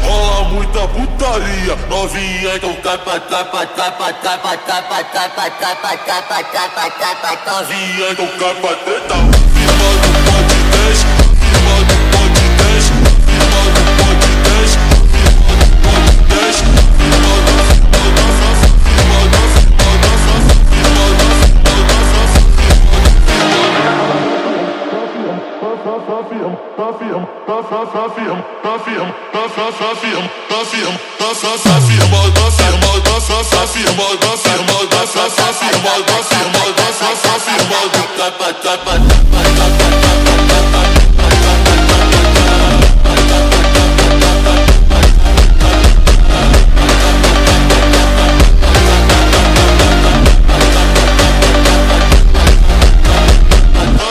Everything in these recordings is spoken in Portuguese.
rola muita putaria. Novinha então capa, capa, capa, capa, capa, capa, capa, capa, capa, capa, novinha então capa teta. Firma do pode 10, firma do pode 10, firma do pode 10, firma do pode 10,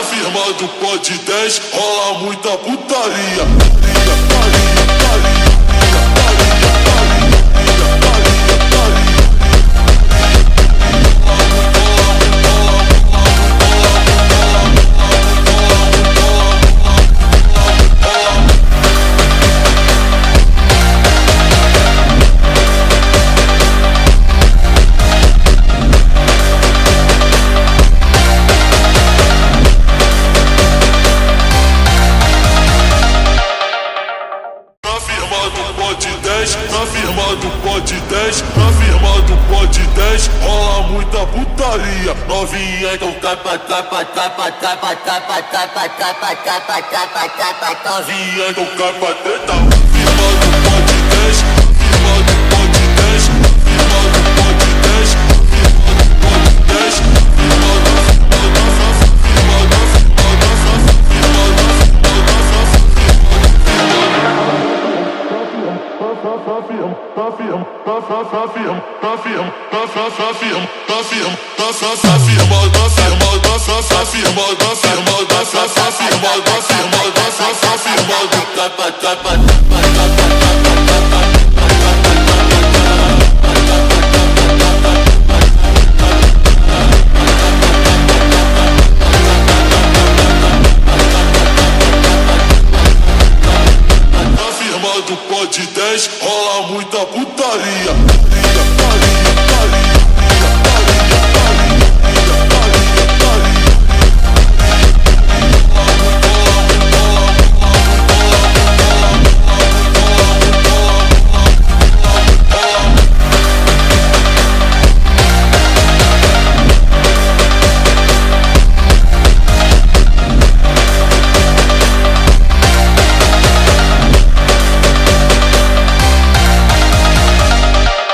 firma do pode 10, rola muita putaria. Na firma do pode 10, na firma do pode 10, rola muita putaria. Novinha então capa, capa, capa, capa, capa, capa, capa, capa, capa, capa, novinha então capa teta. Firma do pode 10, firma do pode 10, firma do pode 10, firma do pode 10, firma do capa, capa, capa, capa.